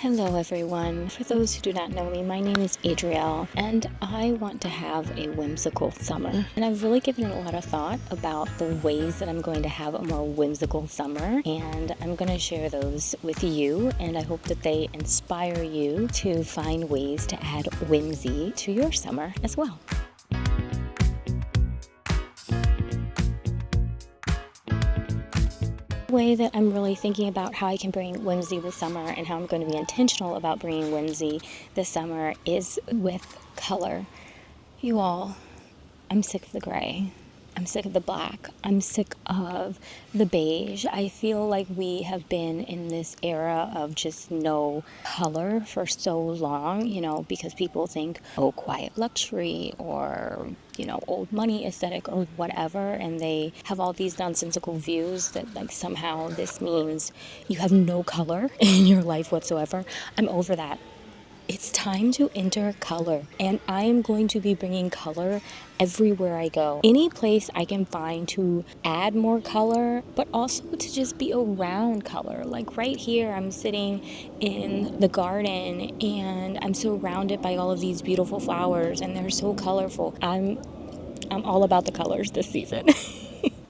Hello everyone. For those who do not know me, my name is Adriel and I want to have a whimsical summer. And I've really given it a lot of thought about the ways that I'm going to have a more whimsical summer, and I'm going to share those with you, and I hope that they inspire you to find ways to add whimsy to your summer as well. Way that I'm really thinking about how I can bring whimsy this summer and how I'm going to be intentional about bringing whimsy this summer is with color. You all, I'm sick of the gray. I'm sick of the black. I'm sick of the beige. I feel like we have been in this era of just no color for so long, because people think, oh, quiet luxury or, old money aesthetic or whatever. And they have all these nonsensical views that like somehow this means you have no color in your life whatsoever. I'm over that. It's time to enter color, and I am going to be bringing color everywhere I go. Any place I can find to add more color, but also to just be around color. Like right here, I'm sitting in the garden and I'm surrounded by all of these beautiful flowers and they're so colorful. I'm all about the colors this season.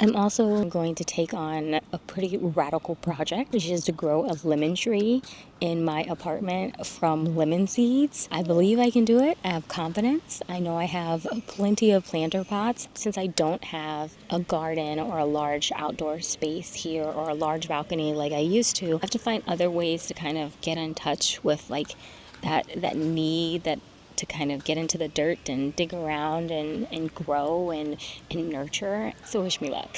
I'm also going to take on a pretty radical project, which is to grow a lemon tree in my apartment from lemon seeds. I believe I can do it. I have confidence. I know I have plenty of planter pots. Since I don't have a garden or a large outdoor space here or a large balcony like I used to, I have to find other ways to kind of get in touch with like that need to kind of get into the dirt and dig around and grow and nurture. So wish me luck.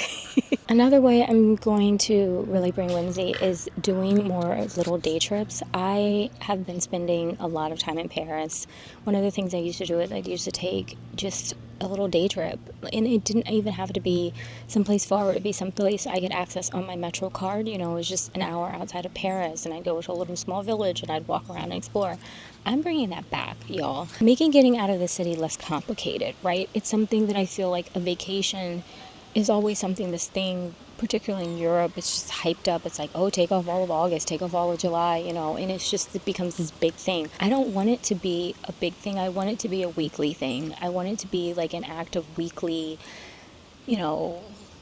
Another way I'm going to really bring whimsy is doing more little day trips. I have been spending a lot of time in Paris. One of the things I used to do is I used to take just a little day trip, and it didn't even have to be someplace far. It would be someplace I could access on my Metro card. It was just an hour outside of Paris, and I'd go to a little small village and I'd walk around and explore. I'm bringing that back, y'all. Making getting out of the city less complicated, right? It's something that I feel like a vacation is always something, this thing, particularly in Europe, it's just hyped up. It's like, oh, take off all of August, take off all of July, and it becomes this big thing. I don't want it to be a big thing. I want it to be a weekly thing. I want it to be like an act of weekly,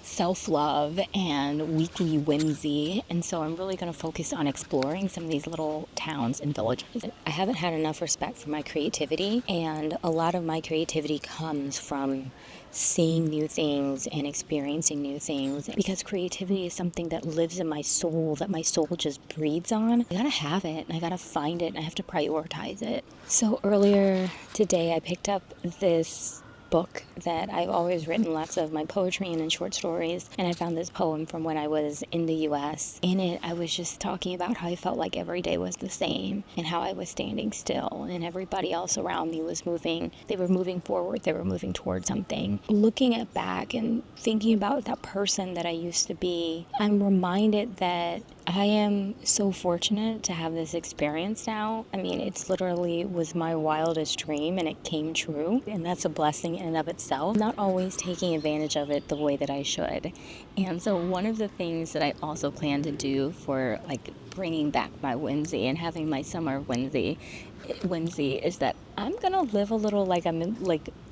self-love and weekly whimsy. And so I'm really going to focus on exploring some of these little towns and villages. I haven't had enough respect for my creativity, and a lot of my creativity comes from seeing new things and experiencing new things, because creativity is something that lives in my soul, that my soul just breathes on. I gotta have it, and I gotta find it, and I have to prioritize it. So earlier today I picked up this book that I've always written lots of my poetry and in short stories, and I found this poem from when I was in the US. In it, I was just talking about how I felt like every day was the same and how I was standing still and everybody else around me was moving. They were moving forward, they were moving towards something. Looking at back and thinking about that person that I used to be, I'm reminded that I am so fortunate to have this experience now. I mean, it's literally was my wildest dream and it came true, and that's a blessing in and of itself. Not always taking advantage of it the way that I should. And so one of the things that I also plan to do for like bringing back my whimsy and having my summer whimsy is that I'm gonna live a little like I'm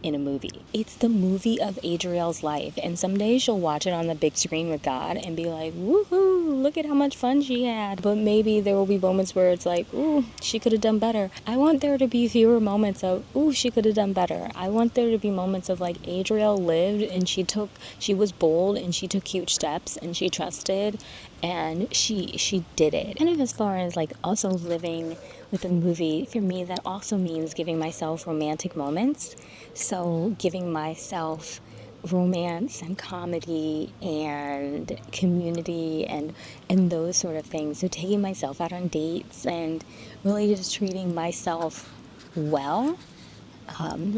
in a movie. It's the movie of Adriel's life, and someday she'll watch it on the big screen with God and be like, woohoo, look at how much fun she had. But maybe there will be moments where it's like, ooh, she could have done better. I want there to be fewer moments of, ooh, she could have done better. I want there to be moments of like, Adriel lived and she was bold and she took huge steps and she trusted and she did it. Kind of as far as like also living with a movie, for me, that also means giving myself romantic moments. So giving myself romance and comedy and community and those sort of things. So taking myself out on dates and really just treating myself well,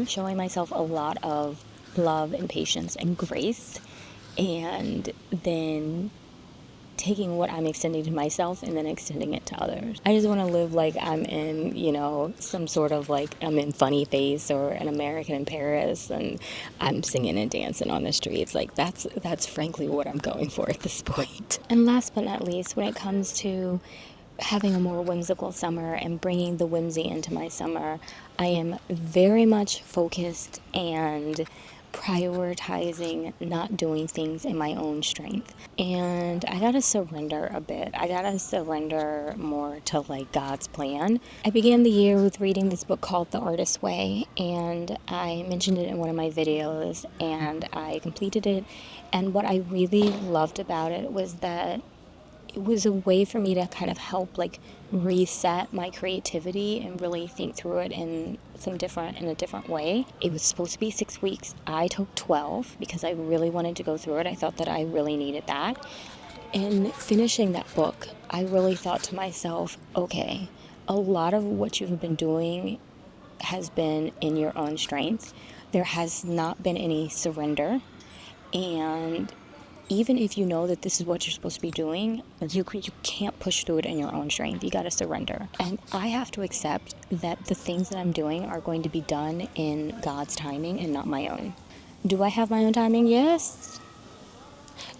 showing myself a lot of love and patience and grace, and then taking what I'm extending to myself and then extending it to others. I just want to live like I'm in, some sort of like I'm in Funny Face or an American in Paris and I'm singing and dancing on the streets. Like that's frankly what I'm going for at this point. And last but not least, when it comes to having a more whimsical summer and bringing the whimsy into my summer, I am very much focused and prioritizing not doing things in my own strength. And I gotta surrender a bit. I gotta surrender more to like God's plan. I began the year with reading this book called The Artist's Way, and I mentioned it in one of my videos, and I completed it. And what I really loved about it was that it was a way for me to kind of help like reset my creativity and really think through it in a different way. It was supposed to be 6 weeks. I took 12 because I really wanted to go through it. I thought that I really needed that. In finishing that book, I really thought to myself, okay, a lot of what you've been doing has been in your own strength. There has not been any surrender. And even if you know that this is what you're supposed to be doing, you can't push through it in your own strength. You got to surrender. And I have to accept that the things that I'm doing are going to be done in God's timing and not my own. Do I have my own timing? Yes.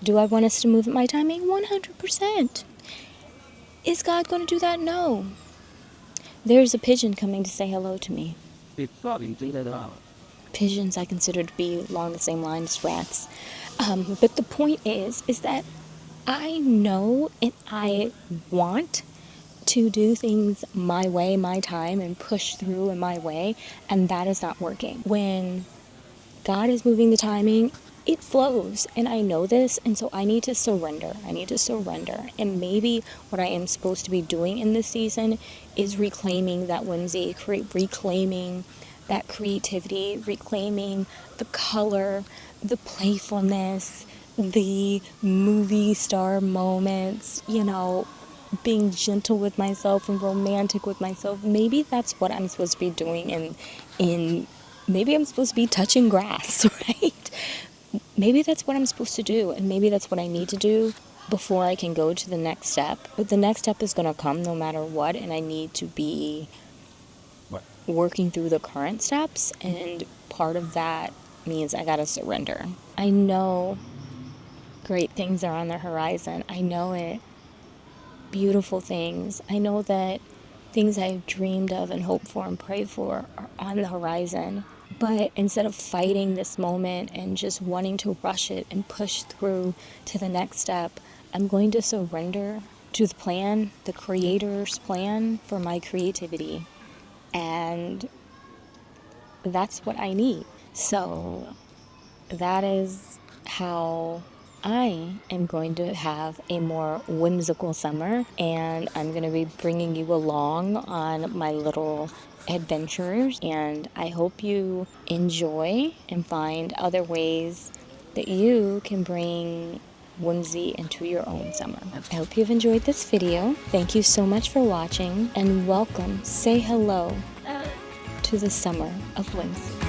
Do I want us to move at my timing? 100%. Is God going to do that? No. There's a pigeon coming to say hello to me. Pigeons I consider to be along the same line as rats. But the point is that I know and I want to do things my way, my time, and push through in my way, and that is not working. When God is moving the timing, it flows, and I know this, and so I need to surrender. And maybe what I am supposed to be doing in this season is reclaiming that whimsy, reclaiming that creativity, reclaiming the color, the playfulness, the movie star moments, being gentle with myself and romantic with myself. Maybe that's what I'm supposed to be doing in maybe I'm supposed to be touching grass, right? Maybe that's what I'm supposed to do, and maybe that's what I need to do before I can go to the next step. But the next step is going to come no matter what, and I need to be working through the current steps, and part of that means I gotta surrender. I know great things are on the horizon. I know it. Beautiful things. I know that things I've dreamed of and hoped for and prayed for are on the horizon. But instead of fighting this moment and just wanting to rush it and push through to the next step, I'm going to surrender to the plan, the Creator's plan for my creativity. And that's what I need. So that is how I am going to have a more whimsical summer, and I'm going to be bringing you along on my little adventures, and I hope you enjoy and find other ways that you can bring whimsy into your own summer. I hope you've enjoyed this video. Thank you so much for watching, and welcome. Say hello to the summer of whimsy.